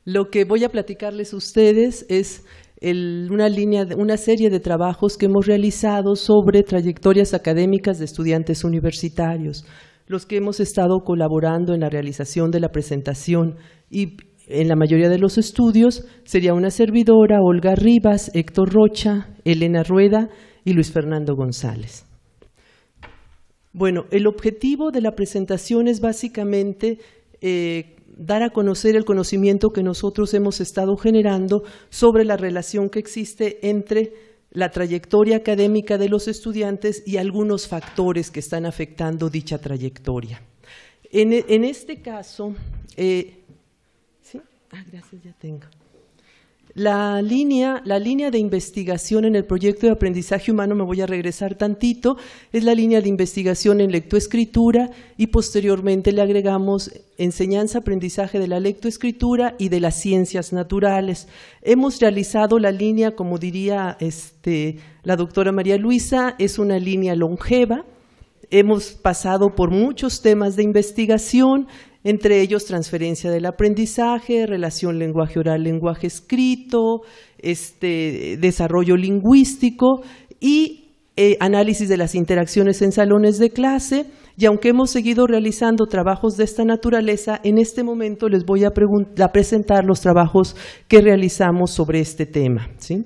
Lo que voy a platicarles a ustedes es una serie de trabajos que hemos realizado sobre trayectorias académicas de estudiantes universitarios, los que hemos estado colaborando en la realización de la presentación, y en la mayoría de los estudios sería una servidora, Olga Rivas, Héctor Rocha, Elena Rueda y Luis Fernando González. Bueno, el objetivo de la presentación es básicamente dar a conocer el conocimiento que nosotros hemos estado generando sobre la relación que existe entre la trayectoria académica de los estudiantes y algunos factores que están afectando dicha trayectoria. En este caso, ¿sí? Gracias, ya tengo. La línea de investigación en el proyecto de aprendizaje humano, me voy a regresar tantito, es la línea de investigación en lectoescritura y posteriormente le agregamos enseñanza-aprendizaje de la lectoescritura y de las ciencias naturales. Hemos realizado la línea, como diría la doctora María Luisa, es una línea longeva. Hemos pasado por muchos temas de investigación, entre ellos transferencia del aprendizaje, relación lenguaje oral, lenguaje escrito, desarrollo lingüístico y análisis de las interacciones en salones de clase. Y aunque hemos seguido realizando trabajos de esta naturaleza, en este momento les voy a presentar los trabajos que realizamos sobre este tema, ¿sí?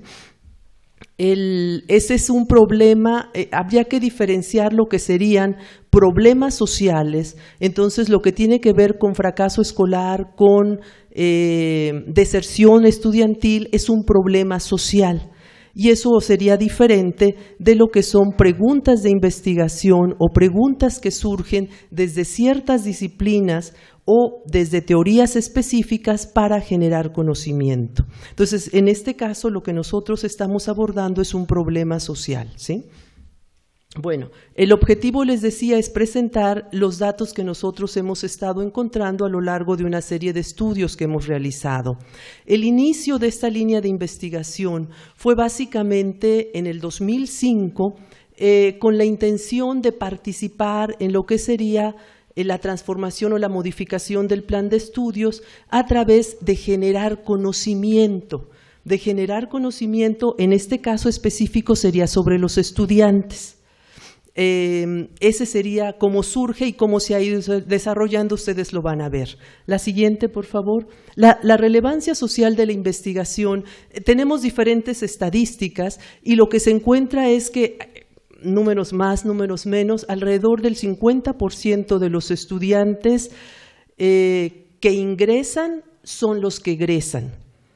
Ese es un problema, habría que diferenciar lo que serían problemas sociales, entonces lo que tiene que ver con fracaso escolar, con deserción estudiantil, es un problema social. Y eso sería diferente de lo que son preguntas de investigación o preguntas que surgen desde ciertas disciplinas o desde teorías específicas para generar conocimiento. Entonces, en este caso, lo que nosotros estamos abordando es un problema social, ¿sí? Bueno, el objetivo, les decía, es presentar los datos que nosotros hemos estado encontrando a lo largo de una serie de estudios que hemos realizado. El inicio de esta línea de investigación fue básicamente en el 2005 con la intención de participar en lo que sería la transformación o la modificación del plan de estudios a través de generar conocimiento. En este caso específico sería sobre los estudiantes. Ese sería cómo surge y cómo se ha ido desarrollando, ustedes lo van a ver. La siguiente, por favor. La relevancia social de la investigación, tenemos diferentes estadísticas y lo que se encuentra es que, números más, números menos, alrededor del 50% de los estudiantes que ingresan son los que egresan.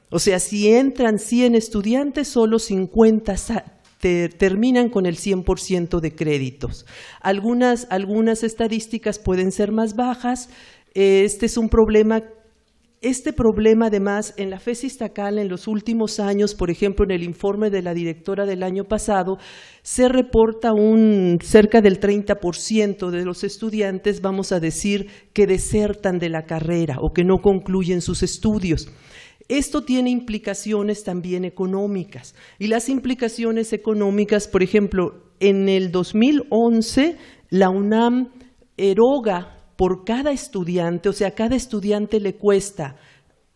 O sea, si entran 100 estudiantes, solo 50 terminan con el 100% de créditos. Algunas estadísticas pueden ser más bajas. Este problema además en la FES Iztacala en los últimos años, por ejemplo en el informe de la directora del año pasado, se reporta cerca del 30% de los estudiantes, vamos a decir, que desertan de la carrera o que no concluyen sus estudios. Esto tiene implicaciones también económicas, y las implicaciones económicas, por ejemplo, en el 2011 la UNAM eroga por cada estudiante, o sea, cada estudiante le cuesta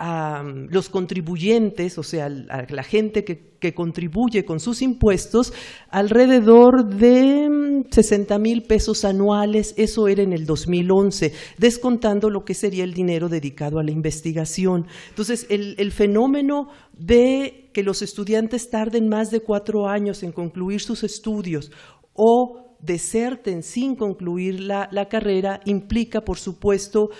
a los contribuyentes, o sea, a la gente que contribuye con sus impuestos, alrededor de 60,000 pesos anuales. Eso era en el 2011, descontando lo que sería el dinero dedicado a la investigación. Entonces, el fenómeno de que los estudiantes tarden más de 4 años en concluir sus estudios o deserten sin concluir la carrera implica, por supuesto,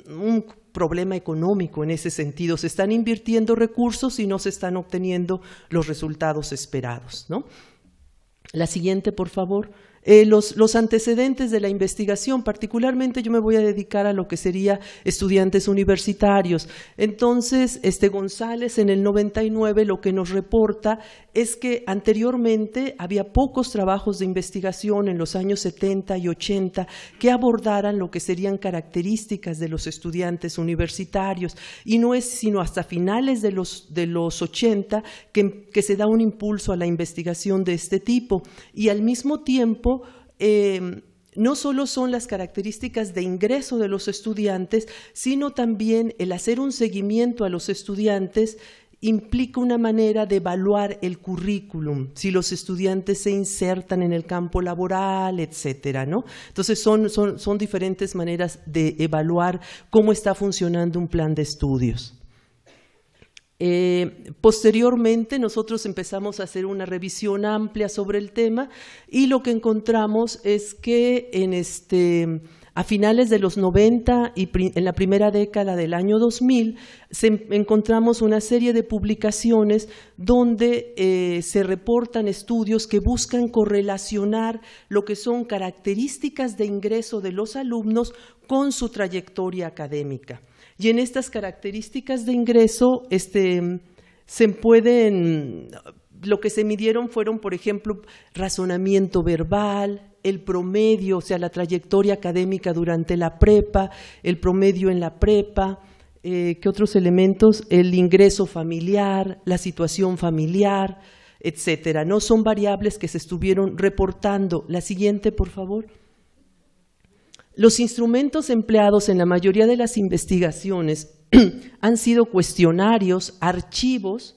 un problema económico en ese sentido. Se están invirtiendo recursos y no se están obteniendo los resultados esperados, ¿no? La siguiente, por favor. Los antecedentes de la investigación, particularmente yo me voy a dedicar a lo que sería estudiantes universitarios. Entonces, González en el 99 lo que nos reporta es que anteriormente había pocos trabajos de investigación en los años 70 y 80 que abordaran lo que serían características de los estudiantes universitarios, y no es sino hasta finales de los 80 que se da un impulso a la investigación de este tipo, y al mismo tiempo no solo son las características de ingreso de los estudiantes, sino también el hacer un seguimiento a los estudiantes implica una manera de evaluar el currículum, si los estudiantes se insertan en el campo laboral, etcétera, ¿no? Entonces son diferentes maneras de evaluar cómo está funcionando un plan de estudios. Posteriormente nosotros empezamos a hacer una revisión amplia sobre el tema y lo que encontramos es que a finales de los 90 y en la primera década del año 2000 encontramos una serie de publicaciones donde se reportan estudios que buscan correlacionar lo que son características de ingreso de los alumnos con su trayectoria académica. Y en estas características de ingreso lo que se midieron fueron, por ejemplo, razonamiento verbal, el promedio, o sea, la trayectoria académica durante la prepa, el promedio en la prepa, ¿qué otros elementos? El ingreso familiar, la situación familiar, etcétera. No son variables que se estuvieron reportando. La siguiente, por favor. Los instrumentos empleados en la mayoría de las investigaciones han sido cuestionarios, archivos,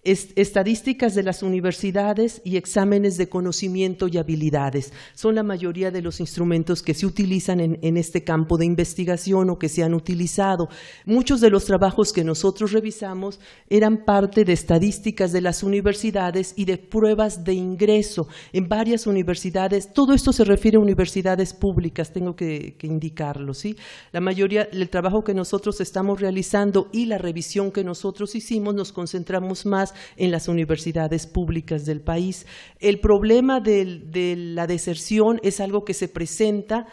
estadísticas de las universidades y exámenes de conocimiento y habilidades. Son la mayoría de los instrumentos que se utilizan en este campo de investigación o que se han utilizado. Muchos de los trabajos que nosotros revisamos eran parte de estadísticas de las universidades y de pruebas de ingreso en varias universidades. Todo esto se refiere a universidades públicas, tengo que indicarlo, ¿sí? La mayoría del trabajo que nosotros estamos realizando y la revisión que nosotros hicimos nos concentramos más en las universidades públicas del país. El problema de la deserción es algo que se presenta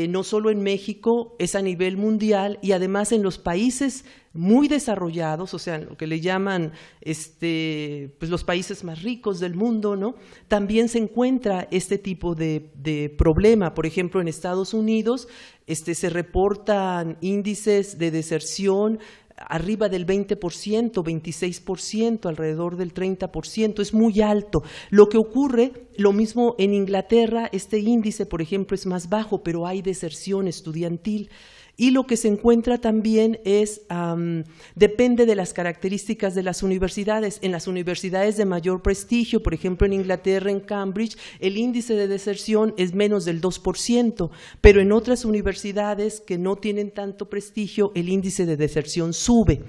no solo en México, es a nivel mundial y además en los países muy desarrollados, o sea, lo que le llaman pues los países más ricos del mundo, ¿no? También se encuentra este tipo de problema. Por ejemplo, en Estados Unidos se reportan índices de deserción arriba del 20%, 26%, alrededor del 30%, es muy alto. Lo que ocurre, lo mismo en Inglaterra, este índice, por ejemplo, es más bajo, pero hay deserción estudiantil. Y lo que se encuentra también es, depende de las características de las universidades. En las universidades de mayor prestigio, por ejemplo en Inglaterra, en Cambridge, el índice de deserción es menos del 2%, pero en otras universidades que no tienen tanto prestigio, el índice de deserción sube.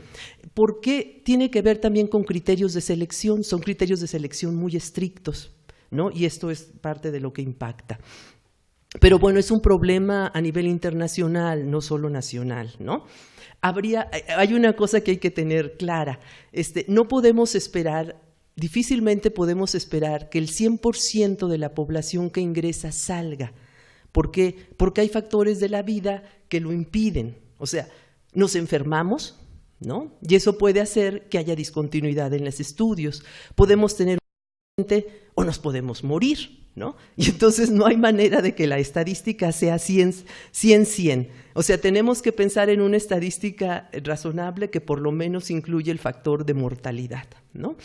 ¿Por qué? Tiene que ver también con criterios de selección, son criterios de selección muy estrictos, ¿no? Y esto es parte de lo que impacta. Pero bueno, es un problema a nivel internacional, no solo nacional, ¿no? Hay una cosa que hay que tener clara, no podemos esperar, difícilmente podemos esperar que el 100% de la población que ingresa salga. ¿Por qué? Porque hay factores de la vida que lo impiden. O sea, nos enfermamos, ¿no? Y eso puede hacer que haya discontinuidad en los estudios. Podemos tener o nos podemos morir, ¿no? Y entonces no hay manera de que la estadística sea 100. O sea, tenemos que pensar en una estadística razonable que por lo menos incluye el factor de mortalidad, ¿no?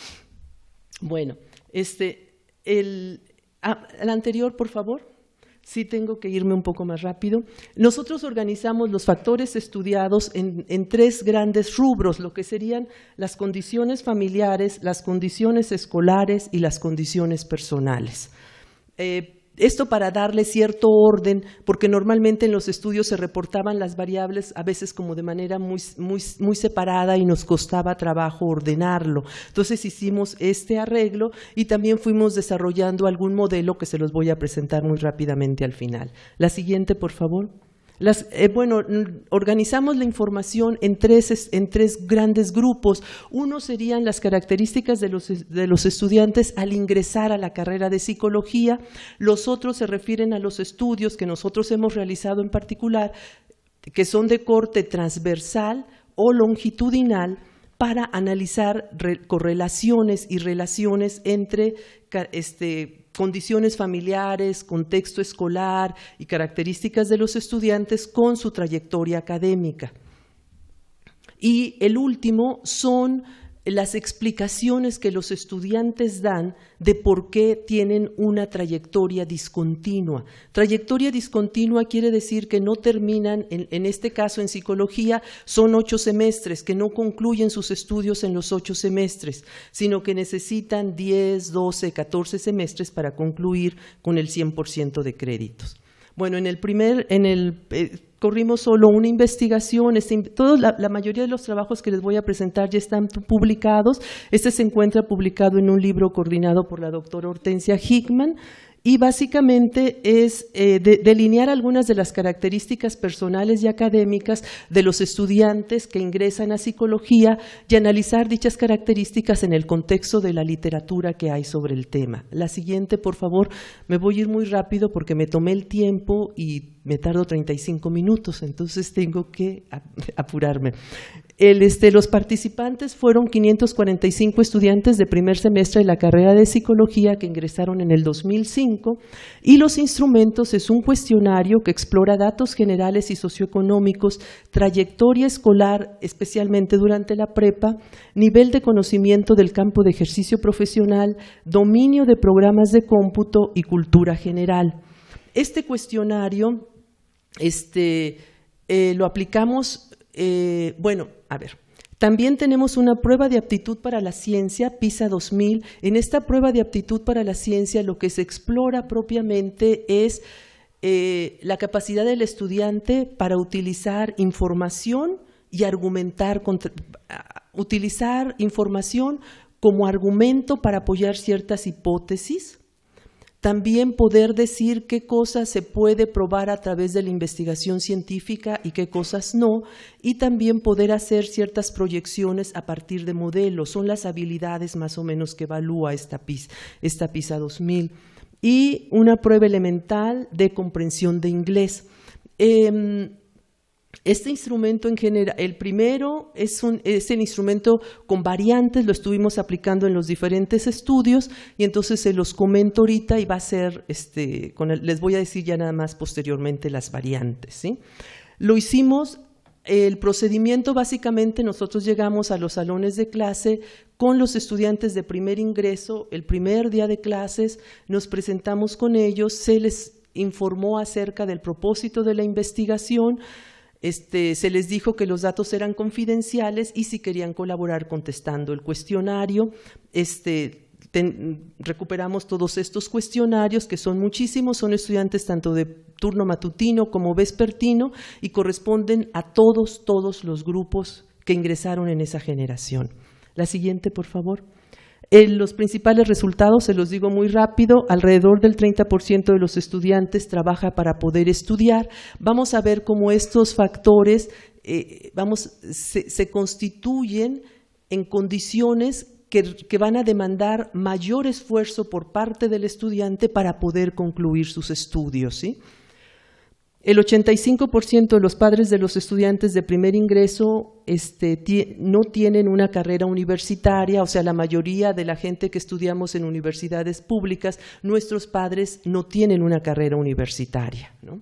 Bueno, el anterior, por favor. Sí, tengo que irme un poco más rápido. Nosotros organizamos los factores estudiados en tres grandes rubros, lo que serían las condiciones familiares, las condiciones escolares y las condiciones personales. Esto para darle cierto orden, porque normalmente en los estudios se reportaban las variables a veces como de manera muy separada y nos costaba trabajo ordenarlo. Entonces hicimos este arreglo y también fuimos desarrollando algún modelo que se los voy a presentar muy rápidamente al final. La siguiente, por favor. Bueno, organizamos la información en tres grandes grupos. Uno serían las características de los estudiantes al ingresar a la carrera de psicología. Los otros se refieren a los estudios que nosotros hemos realizado en particular, que son de corte transversal o longitudinal, para analizar correlaciones y relaciones entre condiciones familiares, contexto escolar y características de los estudiantes con su trayectoria académica. Y el último son las explicaciones que los estudiantes dan de por qué tienen una trayectoria discontinua. Trayectoria discontinua quiere decir que no terminan, en este caso en psicología, son 8 semestres, que no concluyen sus estudios en los 8 semestres, sino que necesitan 10, 12, 14 semestres para concluir con el 100% de créditos. Bueno, corrimos solo una investigación, la mayoría de los trabajos que les voy a presentar ya están publicados. Este se encuentra publicado en un libro coordinado por la doctora Hortensia Hickman, y básicamente es delinear algunas de las características personales y académicas de los estudiantes que ingresan a psicología y analizar dichas características en el contexto de la literatura que hay sobre el tema. La siguiente, por favor. Me voy a ir muy rápido porque me tomé el tiempo y me tardo 35 minutos, entonces tengo que apurarme. Los participantes fueron 545 estudiantes de primer semestre de la carrera de psicología que ingresaron en el 2005, y los instrumentos es un cuestionario que explora datos generales y socioeconómicos, trayectoria escolar, especialmente durante la prepa, nivel de conocimiento del campo de ejercicio profesional, dominio de programas de cómputo y cultura general. Este cuestionario lo aplicamos. También tenemos una prueba de aptitud para la ciencia, PISA 2000. En esta prueba de aptitud para la ciencia lo que se explora propiamente es la capacidad del estudiante para utilizar información y argumentar, utilizar información como argumento para apoyar ciertas hipótesis. También poder decir qué cosas se puede probar a través de la investigación científica y qué cosas no, y también poder hacer ciertas proyecciones a partir de modelos. Son las habilidades más o menos que evalúa esta PISA 2000. Y una prueba elemental de comprensión de inglés. Este instrumento en general, el primero es el instrumento con variantes, lo estuvimos aplicando en los diferentes estudios, y entonces se los comento ahorita y va a ser, les voy a decir ya nada más posteriormente las variantes, ¿sí? Lo hicimos, el procedimiento básicamente nosotros llegamos a los salones de clase con los estudiantes de primer ingreso, el primer día de clases nos presentamos con ellos, se les informó acerca del propósito de la investigación. Se les dijo que los datos eran confidenciales y si querían colaborar contestando el cuestionario. Recuperamos todos estos cuestionarios, que son muchísimos, son estudiantes tanto de turno matutino como vespertino y corresponden a todos los grupos que ingresaron en esa generación. La siguiente, por favor. Los principales resultados, se los digo muy rápido, alrededor del 30% de los estudiantes trabaja para poder estudiar. Vamos a ver cómo estos factores se constituyen en condiciones que van a demandar mayor esfuerzo por parte del estudiante para poder concluir sus estudios, ¿sí? El 85% de los padres de los estudiantes de primer ingreso no tienen una carrera universitaria, o sea, la mayoría de la gente que estudiamos en universidades públicas, nuestros padres no tienen una carrera universitaria, ¿no?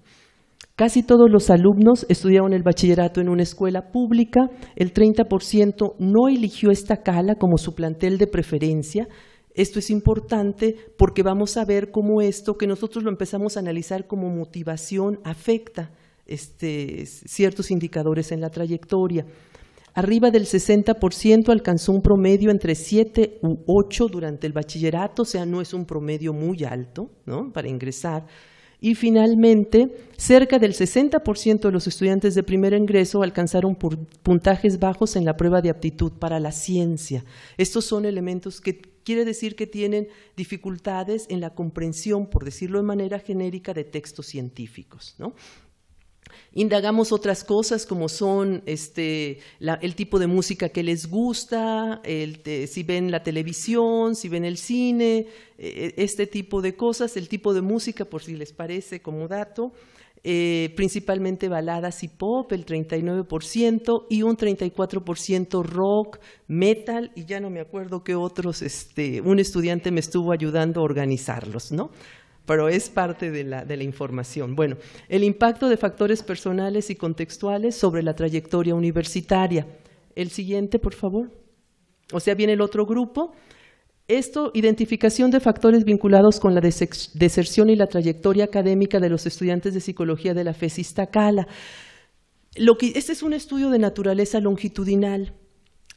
Casi todos los alumnos estudiaron el bachillerato en una escuela pública, el 30% no eligió esta cala como su plantel de preferencia. Esto es importante porque vamos a ver cómo esto, que nosotros lo empezamos a analizar como motivación, afecta ciertos indicadores en la trayectoria. Arriba del 60% alcanzó un promedio entre 7 u 8 durante el bachillerato, o sea, no es un promedio muy alto, ¿no?, para ingresar. Y finalmente, cerca del 60% de los estudiantes de primer ingreso alcanzaron puntajes bajos en la prueba de aptitud para la ciencia. Estos son elementos que quiere decir que tienen dificultades en la comprensión, por decirlo de manera genérica, de textos científicos, ¿no? Indagamos otras cosas como son el tipo de música que les gusta, si ven la televisión, si ven el cine, este tipo de cosas, el tipo de música, por si les parece como dato, principalmente baladas y pop, el 39%, y un 34% rock, metal, y ya no me acuerdo qué otros, un estudiante me estuvo ayudando a organizarlos, ¿no? Pero es parte de la información. Bueno, el impacto de factores personales y contextuales sobre la trayectoria universitaria. El siguiente, por favor. O sea, viene el otro grupo. Esto, identificación de factores vinculados con la deserción y la trayectoria académica de los estudiantes de psicología de la FES Iztacala. Este es un estudio de naturaleza longitudinal,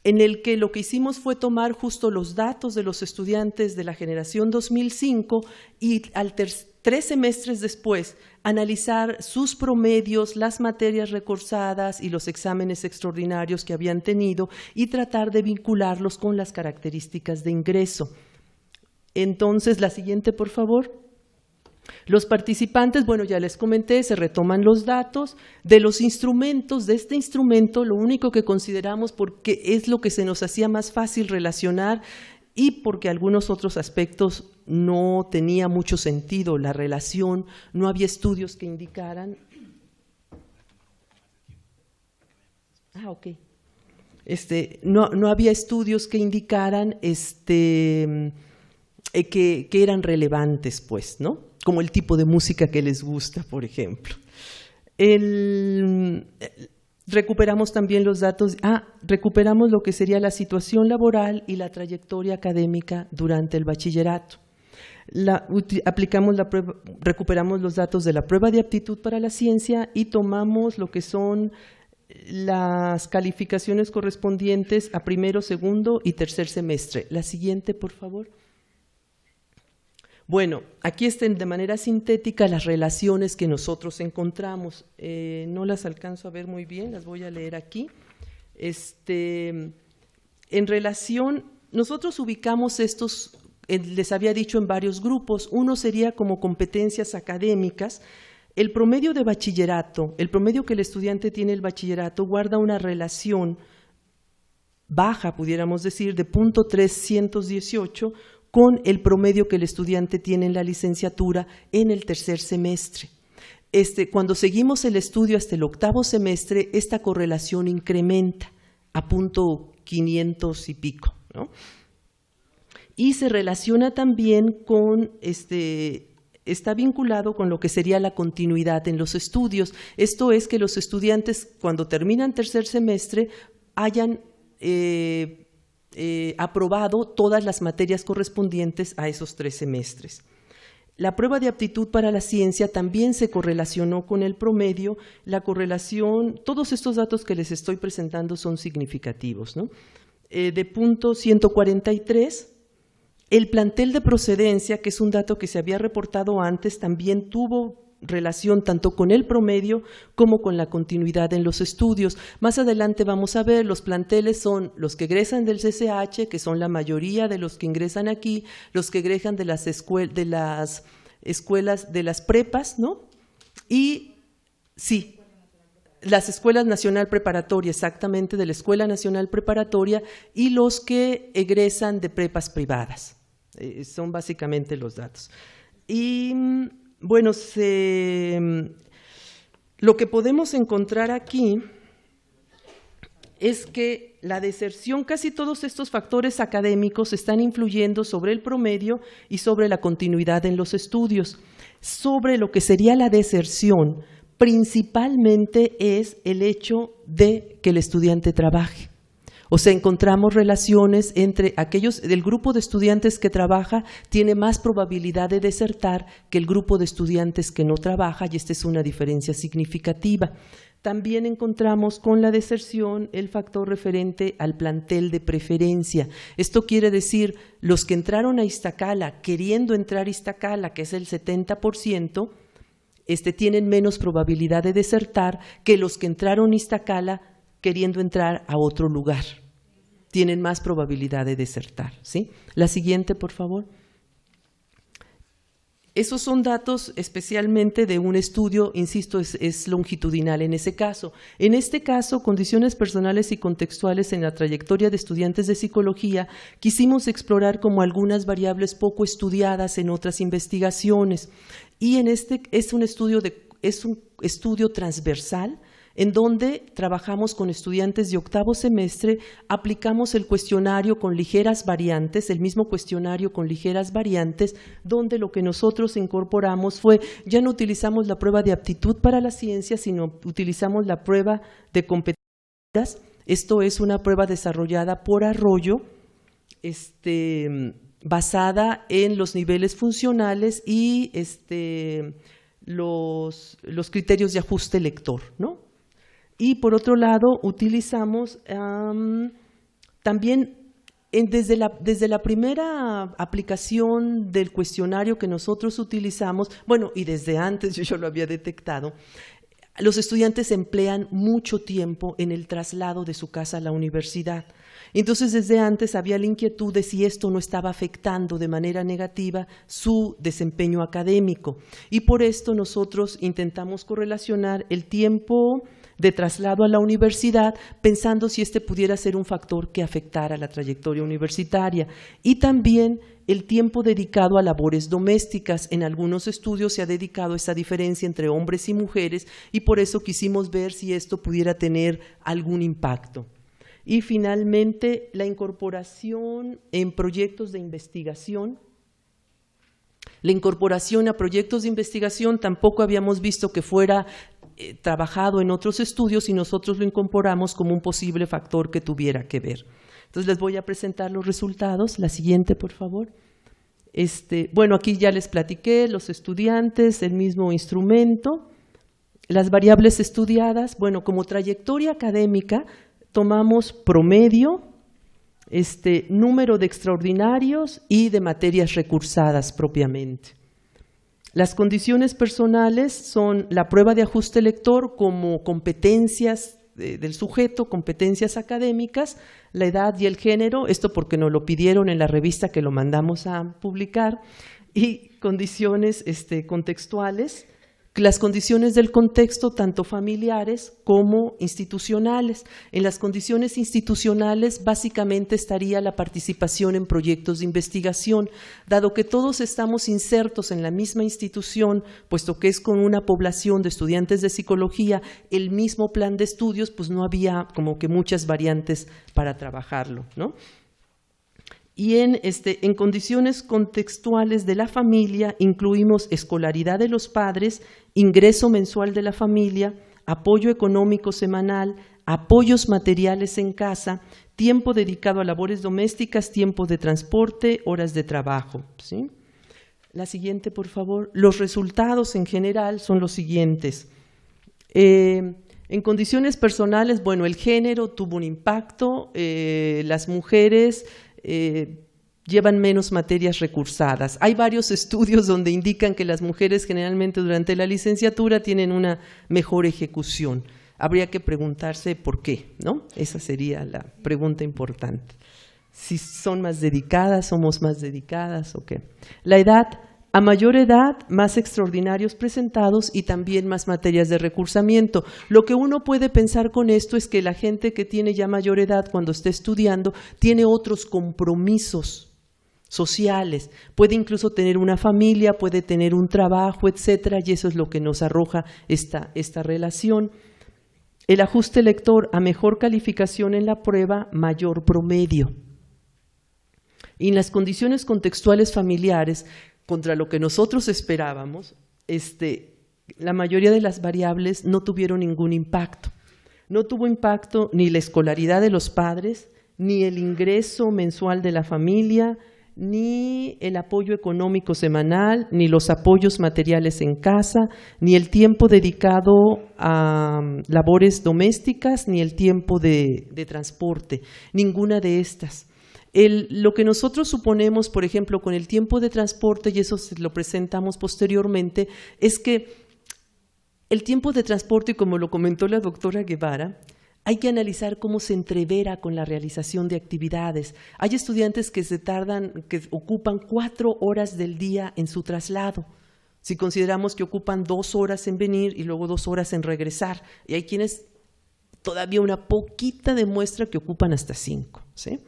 en el que lo que hicimos fue tomar justo los datos de los estudiantes de la generación 2005 y 3 semestres después analizar sus promedios, las materias recursadas y los exámenes extraordinarios que habían tenido y tratar de vincularlos con las características de ingreso. Entonces, la siguiente, por favor. Los participantes, bueno, ya les comenté, se retoman los datos de los instrumentos. De este instrumento, lo único que consideramos, porque es lo que se nos hacía más fácil relacionar y porque algunos otros aspectos no tenía mucho sentido, la relación, no había estudios que indicaran. No había estudios que indicaran que eran relevantes, pues, ¿no? Como el tipo de música que les gusta, por ejemplo. Recuperamos también los datos, recuperamos lo que sería la situación laboral y la trayectoria académica durante el bachillerato. Recuperamos los datos de la prueba de aptitud para la ciencia y tomamos lo que son las calificaciones correspondientes a primero, segundo y tercer semestre. La siguiente, por favor. Bueno, aquí están de manera sintética las relaciones que nosotros encontramos. No las alcanzo a ver muy bien, las voy a leer aquí. En relación, nosotros ubicamos estos, les había dicho, en varios grupos. Uno sería como competencias académicas. El promedio de bachillerato, el promedio que el estudiante tiene el bachillerato, guarda una relación baja, pudiéramos decir, de .318, con el promedio que el estudiante tiene en la licenciatura en el tercer semestre. Cuando seguimos el estudio hasta el octavo semestre, esta correlación incrementa a .500 y pico, ¿no? Y se relaciona también con, está vinculado con lo que sería la continuidad en los estudios. Esto es que los estudiantes, cuando terminan tercer semestre, hayan aprobado todas las materias correspondientes a esos 3 semestres. La prueba de aptitud para la ciencia también se correlacionó con el promedio. La correlación, todos estos datos que les estoy presentando son significativos, ¿no? De .143, el plantel de procedencia, que es un dato que se había reportado antes, también tuvo relación tanto con el promedio como con la continuidad en los estudios. Más adelante vamos a ver, los planteles son los que egresan del CCH, que son la mayoría de los que ingresan aquí, los que egresan de las escuelas, de las prepas, ¿no? Y sí, las escuelas nacional preparatoria, exactamente, de la Escuela Nacional Preparatoria, y los que egresan de prepas privadas. Son básicamente los datos. Y bueno, lo que podemos encontrar aquí es que la deserción, casi todos estos factores académicos están influyendo sobre el promedio y sobre la continuidad en los estudios. Sobre lo que sería la deserción, principalmente es el hecho de que el estudiante trabaje. O sea, encontramos relaciones entre aquellos, el grupo de estudiantes que trabaja tiene más probabilidad de desertar que el grupo de estudiantes que no trabaja, y esta es una diferencia significativa. También encontramos con la deserción el factor referente al plantel de preferencia. Esto quiere decir, los que entraron a Iztacala, queriendo entrar a Iztacala, que es el 70%, tienen menos probabilidad de desertar que los que entraron a Iztacala queriendo entrar a otro lugar. Tienen más probabilidad de desertar, ¿sí? La siguiente, por favor. Esos son datos especialmente de un estudio, insisto, es longitudinal en ese caso. En este caso, condiciones personales y contextuales en la trayectoria de estudiantes de psicología, quisimos explorar como algunas variables poco estudiadas en otras investigaciones. Y en es un estudio transversal, en donde trabajamos con estudiantes de octavo semestre, aplicamos el cuestionario con ligeras variantes, el mismo cuestionario con ligeras variantes, donde lo que nosotros incorporamos fue, ya no utilizamos la prueba de aptitud para la ciencia, sino utilizamos la prueba de competencias. Esto es una prueba desarrollada por Arroyo, basada en los niveles funcionales y los criterios de ajuste lector, ¿no? Y por otro lado, utilizamos también desde la primera aplicación del cuestionario que nosotros utilizamos, bueno, y desde antes yo lo había detectado, los estudiantes emplean mucho tiempo en el traslado de su casa a la universidad. Entonces, desde antes había la inquietud de si esto no estaba afectando de manera negativa su desempeño académico. Y por esto nosotros intentamos correlacionar el tiempo de traslado a la universidad, pensando si este pudiera ser un factor que afectara la trayectoria universitaria. Y también el tiempo dedicado a labores domésticas. En algunos estudios se ha dedicado esa diferencia entre hombres y mujeres y por eso quisimos ver si esto pudiera tener algún impacto. Y finalmente, la incorporación en proyectos de investigación. La incorporación a proyectos de investigación tampoco habíamos visto que fuera trabajado en otros estudios y nosotros lo incorporamos como un posible factor que tuviera que ver. Entonces les voy a presentar los resultados. La siguiente, por favor. Bueno, aquí ya les platiqué, los estudiantes, el mismo instrumento. Las variables estudiadas, bueno, como trayectoria académica, tomamos promedio, número de extraordinarios y de materias recursadas propiamente. Las condiciones personales son la prueba de ajuste lector como competencias del sujeto, competencias académicas, la edad y el género, esto porque nos lo pidieron en la revista que lo mandamos a publicar, y condiciones contextuales, las condiciones del contexto tanto familiares como institucionales. En las condiciones institucionales básicamente estaría la participación en proyectos de investigación, dado que todos estamos insertos en la misma institución, puesto que es con una población de estudiantes de psicología, el mismo plan de estudios, pues no había como que muchas variantes para trabajarlo, ¿no? Y en condiciones contextuales de la familia incluimos escolaridad de los padres, ingreso mensual de la familia, apoyo económico semanal, apoyos materiales en casa, tiempo dedicado a labores domésticas, tiempo de transporte, horas de trabajo, ¿sí? La siguiente, por favor. Los resultados en general son los siguientes. En condiciones personales, bueno, el género tuvo un impacto, las mujeres llevan menos materias recursadas. Hay varios estudios donde indican que las mujeres generalmente durante la licenciatura tienen una mejor ejecución. Habría que preguntarse por qué, ¿no? Esa sería la pregunta importante. Si son más dedicadas, somos más dedicadas o qué. La edad, a mayor edad, más extraordinarios presentados y también más materias de recursamiento. Lo que uno puede pensar con esto es que la gente que tiene ya mayor edad cuando esté estudiando tiene otros compromisos sociales, puede incluso tener una familia, puede tener un trabajo, etcétera, y eso es lo que nos arroja esta relación. El ajuste lector, a mejor calificación en la prueba, mayor promedio. Y en las condiciones contextuales familiares, contra lo que nosotros esperábamos, la mayoría de las variables no tuvieron ningún impacto. No tuvo impacto ni la escolaridad de los padres, ni el ingreso mensual de la familia, ni el apoyo económico semanal, ni los apoyos materiales en casa, ni el tiempo dedicado a labores domésticas, ni el tiempo de transporte, ninguna de estas. Lo que nosotros suponemos, por ejemplo, con el tiempo de transporte, y eso lo presentamos posteriormente, es que el tiempo de transporte, como lo comentó la doctora Guevara, hay que analizar cómo se entrevera con la realización de actividades. Hay estudiantes que que ocupan 4 horas del día en su traslado. Si consideramos que ocupan 2 horas en venir y luego 2 horas en regresar, y hay quienes todavía una poquita demuestra que ocupan hasta 5, ¿sí?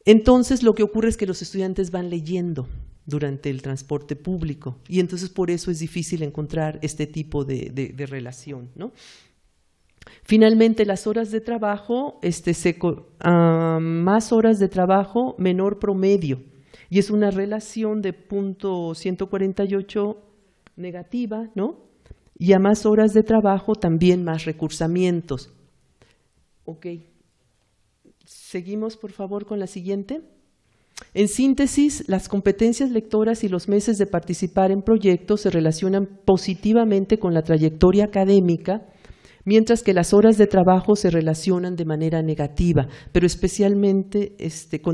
Entonces lo que ocurre es que los estudiantes van leyendo durante el transporte público y entonces por eso es difícil encontrar este tipo de relación, ¿no? Finalmente, las horas de trabajo, más horas de trabajo, menor promedio, y es una relación de punto 148 negativa, ¿no? Y a más horas de trabajo también más recursamientos. Ok. Seguimos, por favor, con la siguiente. En síntesis, las competencias lectoras y los meses de participar en proyectos se relacionan positivamente con la trayectoria académica, mientras que las horas de trabajo se relacionan de manera negativa, pero especialmente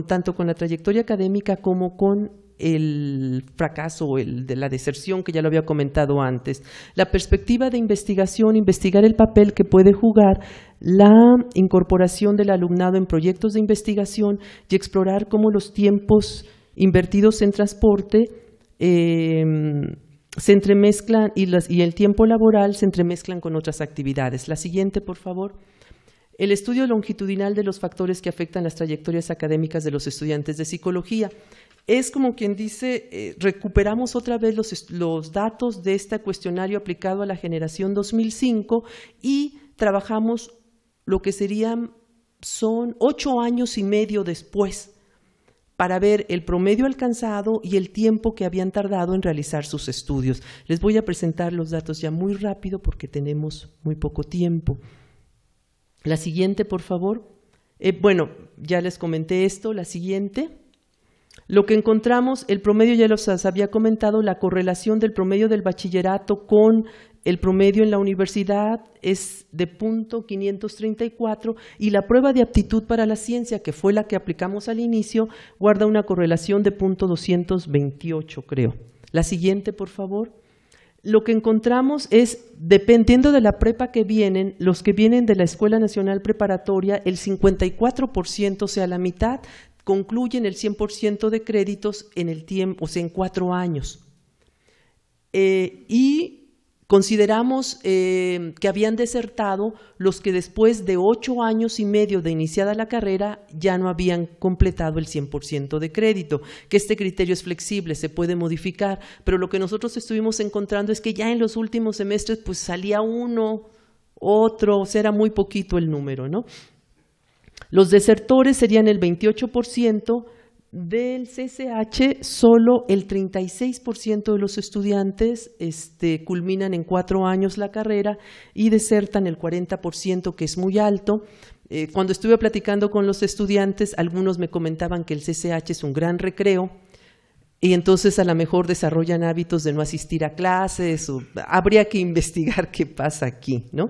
tanto con la trayectoria académica como con el fracaso o el de la deserción, que ya lo había comentado antes. La perspectiva de investigación, investigar el papel que puede jugar la incorporación del alumnado en proyectos de investigación y explorar cómo los tiempos invertidos en transporte se entremezclan y el tiempo laboral se entremezclan con otras actividades. La siguiente, por favor. El estudio longitudinal de los factores que afectan las trayectorias académicas de los estudiantes de psicología. Es como quien dice, recuperamos otra vez los datos de este cuestionario aplicado a la generación 2005 y trabajamos lo que son 8 años y medio después para ver el promedio alcanzado y el tiempo que habían tardado en realizar sus estudios. Les voy a presentar los datos ya muy rápido porque tenemos muy poco tiempo. La siguiente, por favor. Bueno, ya les comenté esto, la siguiente. Lo que encontramos, el promedio ya los había comentado, la correlación del promedio del bachillerato con el promedio en la universidad es de .534 y la prueba de aptitud para la ciencia, que fue la que aplicamos al inicio, guarda una correlación de .228, creo. La siguiente, por favor. Lo que encontramos es, dependiendo de la prepa que vienen, los que vienen de la Escuela Nacional Preparatoria, el 54%, o sea, la mitad, concluyen el 100% de créditos en el tiempo, o sea, en 4 años. Y consideramos que habían desertado los que después de 8 años y medio de iniciada la carrera ya no habían completado el 100% de crédito, que este criterio es flexible, se puede modificar, pero lo que nosotros estuvimos encontrando es que ya en los últimos semestres pues salía uno, otro, o sea, era muy poquito el número, ¿no? Los desertores serían el 28%, del CCH solo el 36% de los estudiantes culminan en 4 años la carrera y desertan el 40%, que es muy alto. Cuando estuve platicando con los estudiantes, algunos me comentaban que el CCH es un gran recreo y entonces a lo mejor desarrollan hábitos de no asistir a clases, o habría que investigar qué pasa aquí, ¿no?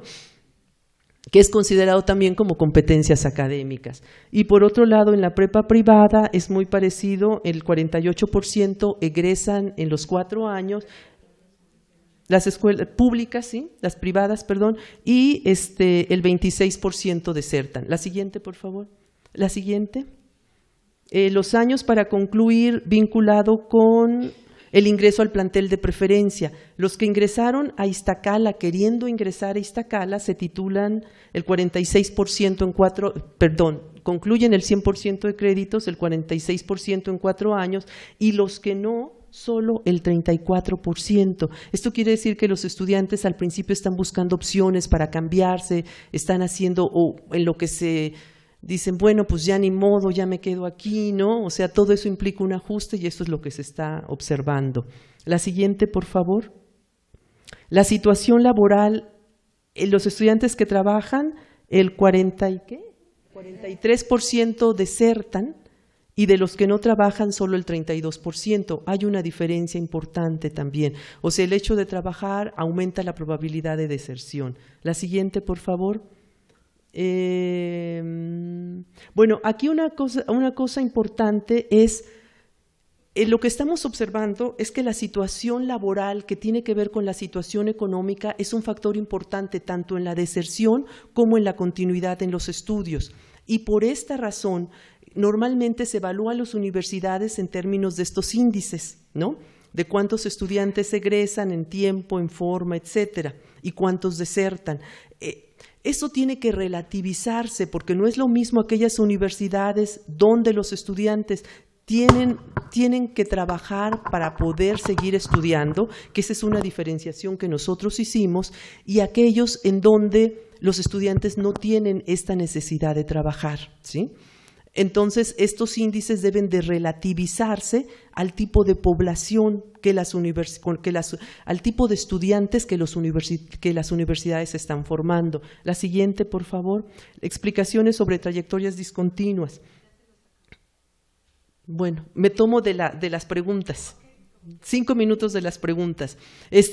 Que es considerado también como competencias académicas. Y por otro lado, en la prepa privada es muy parecido, el 48% egresan en los 4 años, las escuelas públicas, ¿sí? Las privadas, perdón, y el 26% desertan. La siguiente, por favor. La siguiente. Los años para concluir vinculado con el ingreso al plantel de preferencia. Los que ingresaron a Iztacala, queriendo ingresar a Iztacala, se titulan el 46% concluyen el 100% de créditos, el 46% en 4 años, y los que no, solo el 34%. Esto quiere decir que los estudiantes al principio están buscando opciones para cambiarse, están haciendo, o en lo que se dicen, bueno, pues ya ni modo, ya me quedo aquí, ¿no? O sea, todo eso implica un ajuste y eso es lo que se está observando. La siguiente, por favor. La situación laboral, los estudiantes que trabajan, el 43% desertan y de los que no trabajan solo el 32%. Hay una diferencia importante también. O sea, el hecho de trabajar aumenta la probabilidad de deserción. La siguiente, por favor. Bueno, aquí una cosa importante es, lo que estamos observando es que la situación laboral que tiene que ver con la situación económica es un factor importante tanto en la deserción como en la continuidad en los estudios. Y por esta razón, normalmente se evalúan las universidades en términos de estos índices, ¿no? De cuántos estudiantes egresan en tiempo, en forma, etcétera, y cuántos desertan. Eso tiene que relativizarse porque no es lo mismo aquellas universidades donde los estudiantes tienen que trabajar para poder seguir estudiando, que esa es una diferenciación que nosotros hicimos, y aquellos en donde los estudiantes no tienen esta necesidad de trabajar, ¿sí? Entonces, estos índices deben de relativizarse al tipo de población al tipo de estudiantes que las universidades están formando. La siguiente, por favor. Explicaciones sobre trayectorias discontinuas. Bueno, me tomo de las preguntas. 5 minutos de las preguntas.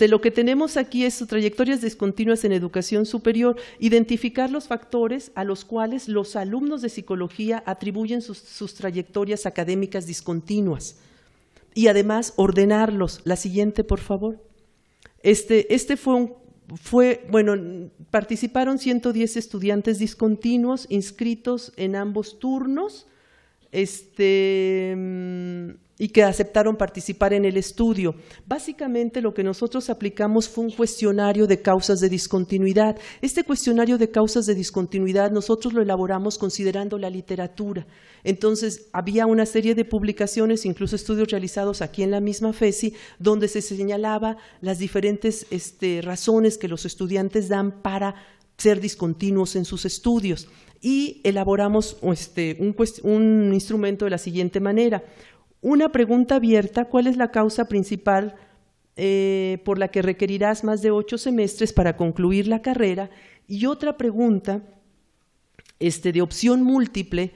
Lo que tenemos aquí es trayectorias discontinuas en educación superior, identificar los factores a los cuales los alumnos de psicología atribuyen sus trayectorias académicas discontinuas y además ordenarlos. La siguiente, por favor. Participaron 110 estudiantes discontinuos inscritos en ambos turnos, y que aceptaron participar en el estudio. Básicamente lo que nosotros aplicamos fue un cuestionario de causas de discontinuidad. Este cuestionario de causas de discontinuidad nosotros lo elaboramos considerando la literatura. Entonces había una serie de publicaciones, incluso estudios realizados aquí en la misma FESI, donde se señalaba las diferentes razones que los estudiantes dan para ser discontinuos en sus estudios. Y elaboramos un instrumento de la siguiente manera. Una pregunta abierta: ¿cuál es la causa principal por la que requerirás más de 8 semestres para concluir la carrera? Y otra pregunta de opción múltiple,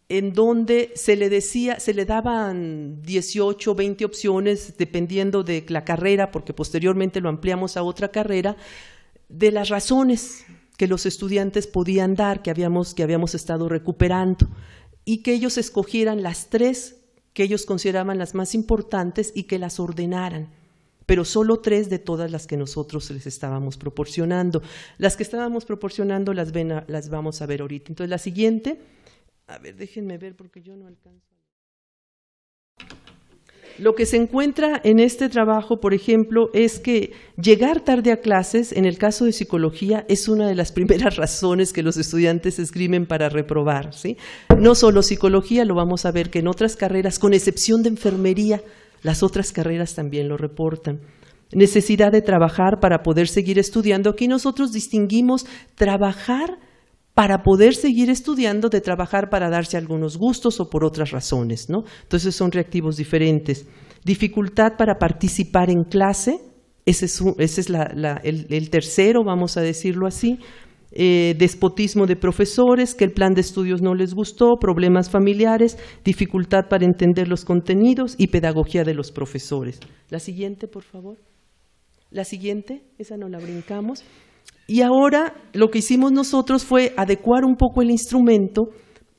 en donde se le daban 18 o 20 opciones, dependiendo de la carrera, porque posteriormente lo ampliamos a otra carrera, de las razones que los estudiantes podían dar, que habíamos estado recuperando, y que ellos escogieran las 3 que ellos consideraban las más importantes y que las ordenaran, pero solo 3 de todas las que nosotros les estábamos proporcionando. Las que estábamos proporcionando las vamos a ver ahorita. Entonces la siguiente, a ver, déjenme ver porque yo no alcanzo. Lo que se encuentra en este trabajo, por ejemplo, es que llegar tarde a clases, en el caso de psicología, es una de las primeras razones que los estudiantes escriben para reprobar, ¿sí? No solo psicología, lo vamos a ver que en otras carreras, con excepción de enfermería, las otras carreras también lo reportan. Necesidad de trabajar para poder seguir estudiando. Aquí nosotros distinguimos trabajar para poder seguir estudiando de trabajar para darse algunos gustos o por otras razones, ¿no? Entonces son reactivos diferentes. Dificultad para participar en clase, ese es el tercero, vamos a decirlo así. Despotismo de profesores, que el plan de estudios no les gustó, problemas familiares, dificultad para entender los contenidos y pedagogía de los profesores. La siguiente, por favor. La siguiente, esa no la brincamos. Y ahora lo que hicimos nosotros fue adecuar un poco el instrumento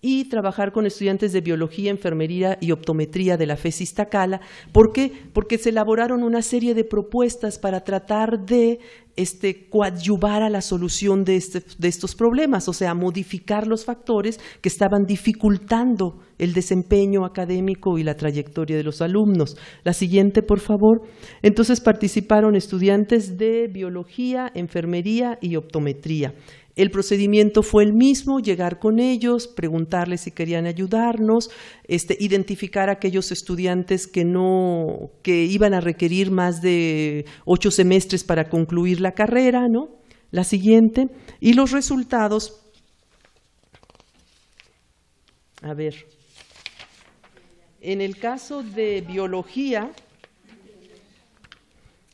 y trabajar con estudiantes de biología, enfermería y optometría de la FESI Iztacala. ¿Por qué? Porque se elaboraron una serie de propuestas para tratar de coadyuvar a la solución de estos problemas, o sea, modificar los factores que estaban dificultando el desempeño académico y la trayectoria de los alumnos. La siguiente, por favor. Entonces participaron estudiantes de biología, enfermería y optometría. El procedimiento fue el mismo: llegar con ellos, preguntarles si querían ayudarnos, identificar a aquellos estudiantes que iban a requerir más de 8 semestres para concluir la carrera, ¿no? La siguiente. Y los resultados, a ver, en el caso de biología,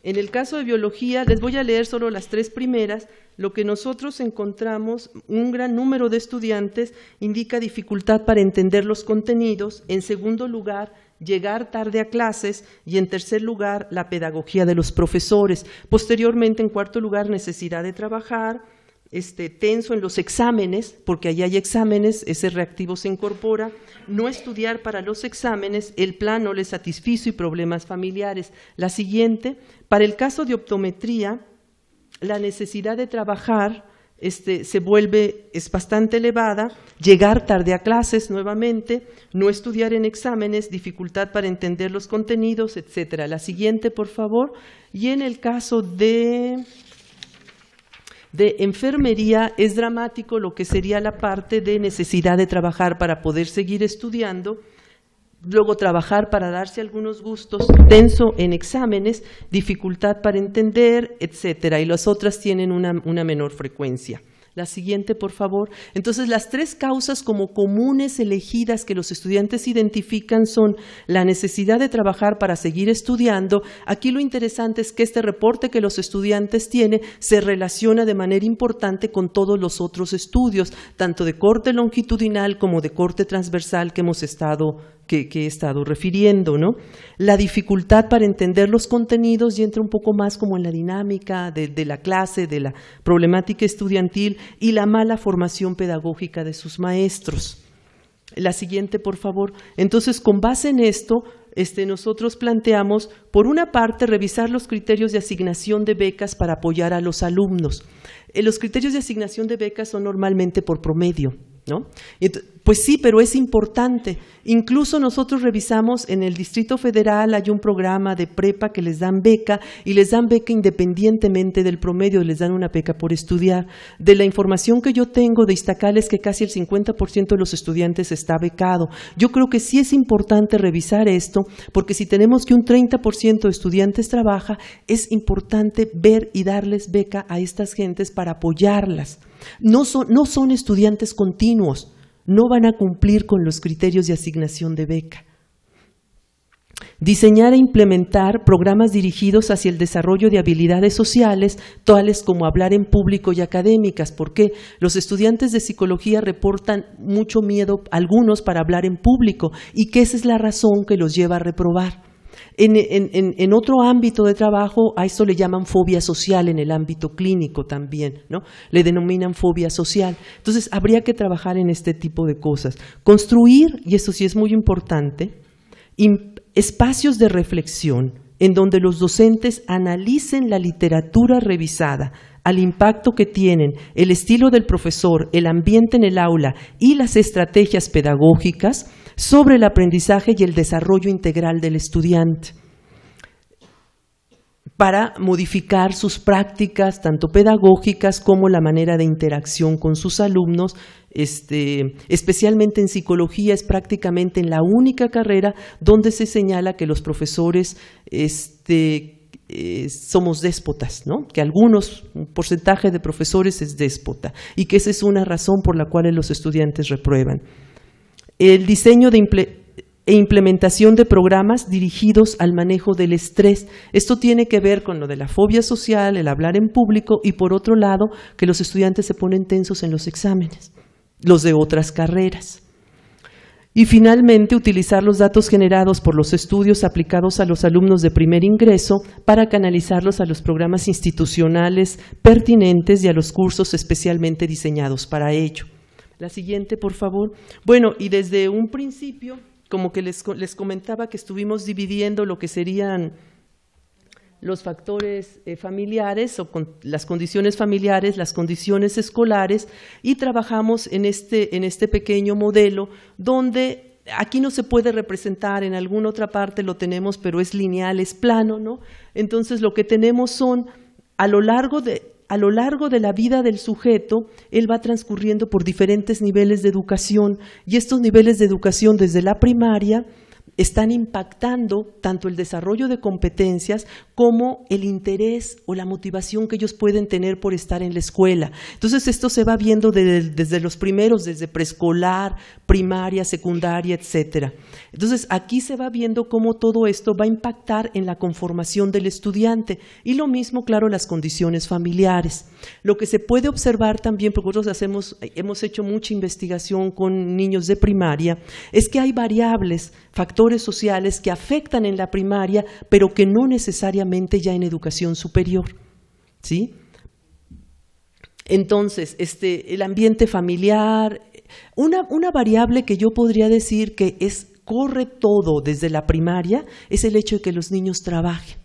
les voy a leer solo las 3 primeras. Lo que nosotros encontramos, un gran número de estudiantes indica dificultad para entender los contenidos. En segundo lugar, llegar tarde a clases. Y en tercer lugar, la pedagogía de los profesores. Posteriormente, en cuarto lugar, necesidad de trabajar. Tenso en los exámenes, porque allá hay exámenes, ese reactivo se incorpora. No estudiar para los exámenes, el plan no les satisfizo y problemas familiares. La siguiente, para el caso de optometría, la necesidad de trabajar es bastante elevada. Llegar tarde a clases nuevamente, no estudiar en exámenes, dificultad para entender los contenidos, etcétera. La siguiente, por favor. Y en el caso de enfermería es dramático lo que sería la parte de necesidad de trabajar para poder seguir estudiando. Luego trabajar para darse algunos gustos, tenso en exámenes, dificultad para entender, etcétera. Y las otras tienen una menor frecuencia. La siguiente, por favor. Entonces, las 3 causas como comunes elegidas que los estudiantes identifican son la necesidad de trabajar para seguir estudiando. Aquí lo interesante es que este reporte que los estudiantes tienen se relaciona de manera importante con todos los otros estudios, tanto de corte longitudinal como de corte transversal que hemos estado que he estado refiriendo, ¿no? La dificultad para entender los contenidos y entra un poco más como en la dinámica de la clase, de la problemática estudiantil y la mala formación pedagógica de sus maestros. La siguiente, por favor. Entonces, con base en esto, nosotros planteamos, por una parte, revisar los criterios de asignación de becas para apoyar a los alumnos. Los criterios de asignación de becas son normalmente por promedio, ¿no? Pues sí, pero es importante. Incluso nosotros revisamos en el Distrito Federal, hay un programa de prepa que les dan beca y les dan beca independientemente del promedio, les dan una beca por estudiar. De la información que yo tengo de Iztacal es que casi el 50% de los estudiantes está becado. Yo creo que sí es importante revisar esto, porque si tenemos que un 30% de estudiantes trabaja, es importante ver y darles beca a estas gentes para apoyarlas. No son estudiantes continuos, no van a cumplir con los criterios de asignación de beca. Diseñar e implementar programas dirigidos hacia el desarrollo de habilidades sociales, tales como hablar en público y académicas, porque los estudiantes de psicología reportan mucho miedo, algunos, para hablar en público, y que esa es la razón que los lleva a reprobar. En otro ámbito de trabajo, a esto le llaman fobia social, en el ámbito clínico también, ¿no? Le denominan fobia social. Entonces, habría que trabajar en este tipo de cosas. Construir, y esto sí es muy importante, espacios de reflexión en donde los docentes analicen la literatura revisada, al impacto que tienen el estilo del profesor, el ambiente en el aula y las estrategias pedagógicas sobre el aprendizaje y el desarrollo integral del estudiante, para modificar sus prácticas, tanto pedagógicas como la manera de interacción con sus alumnos. Especialmente en psicología es prácticamente en la única carrera donde se señala que los profesores somos déspotas, ¿no? Que un porcentaje de profesores es déspota y que esa es una razón por la cual los estudiantes reprueban. El diseño e implementación de programas dirigidos al manejo del estrés. Esto tiene que ver con lo de la fobia social, el hablar en público y, por otro lado, que los estudiantes se ponen tensos en los exámenes, los de otras carreras. Y finalmente, utilizar los datos generados por los estudios aplicados a los alumnos de primer ingreso para canalizarlos a los programas institucionales pertinentes y a los cursos especialmente diseñados para ello. La siguiente, por favor. Bueno, y desde un principio, como que les comentaba que estuvimos dividiendo lo que serían los factores familiares o las condiciones familiares, las condiciones escolares, y trabajamos en este pequeño modelo donde aquí no se puede representar, en alguna otra parte lo tenemos, pero es lineal, es plano, ¿no? Entonces lo que tenemos son, a lo largo de la vida del sujeto, él va transcurriendo por diferentes niveles de educación, y estos niveles de educación desde la primaria están impactando tanto el desarrollo de competencias como el interés o la motivación que ellos pueden tener por estar en la escuela. Entonces esto se va viendo desde los primeros, desde preescolar, primaria, secundaria, etcétera. Entonces aquí se va viendo cómo todo esto va a impactar en la conformación del estudiante, y lo mismo, claro, las condiciones familiares. Lo que se puede observar también, porque nosotros hemos hecho mucha investigación con niños de primaria, es que hay variables, factores sociales que afectan en la primaria, pero que no necesariamente ya en educación superior, ¿sí? Entonces, el ambiente familiar, una variable que yo podría decir que corre todo desde la primaria, es el hecho de que los niños trabajen.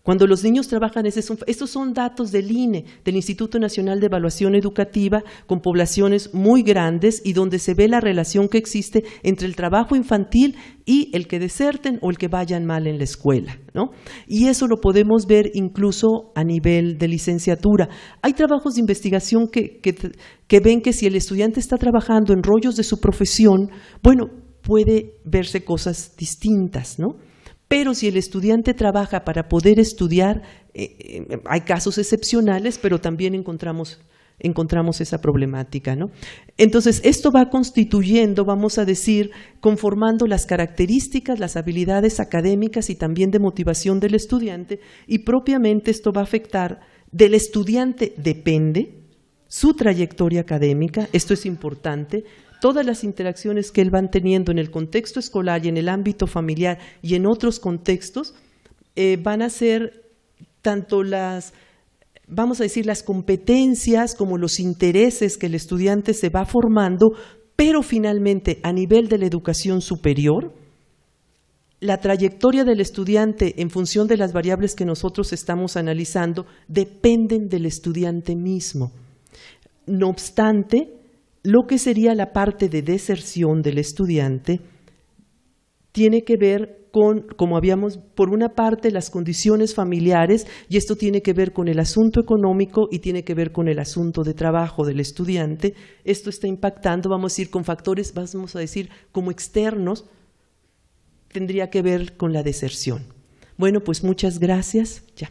Cuando los niños trabajan, estos son datos del INE, del Instituto Nacional de Evaluación Educativa, con poblaciones muy grandes y donde se ve la relación que existe entre el trabajo infantil y el que deserten o el que vayan mal en la escuela, ¿no? Y eso lo podemos ver incluso a nivel de licenciatura. Hay trabajos de investigación que ven que si el estudiante está trabajando en rollos de su profesión, bueno, puede verse cosas distintas, ¿no? Pero si el estudiante trabaja para poder estudiar, hay casos excepcionales, pero también encontramos esa problemática, ¿no? Entonces, esto va constituyendo, vamos a decir, conformando las características, las habilidades académicas y también de motivación del estudiante, y propiamente esto va a afectar, del estudiante depende su trayectoria académica, esto es importante, todas las interacciones que él va teniendo en el contexto escolar y en el ámbito familiar y en otros contextos, van a ser tanto las, vamos a decir, las competencias como los intereses que el estudiante se va formando, pero finalmente a nivel de la educación superior, la trayectoria del estudiante en función de las variables que nosotros estamos analizando dependen del estudiante mismo. No obstante, lo que sería la parte de deserción del estudiante tiene que ver con, como habíamos, por una parte las condiciones familiares, y esto tiene que ver con el asunto económico y tiene que ver con el asunto de trabajo del estudiante. Esto está impactando, vamos a decir, con factores, vamos a decir, como externos, tendría que ver con la deserción. Bueno, pues muchas gracias. Ya.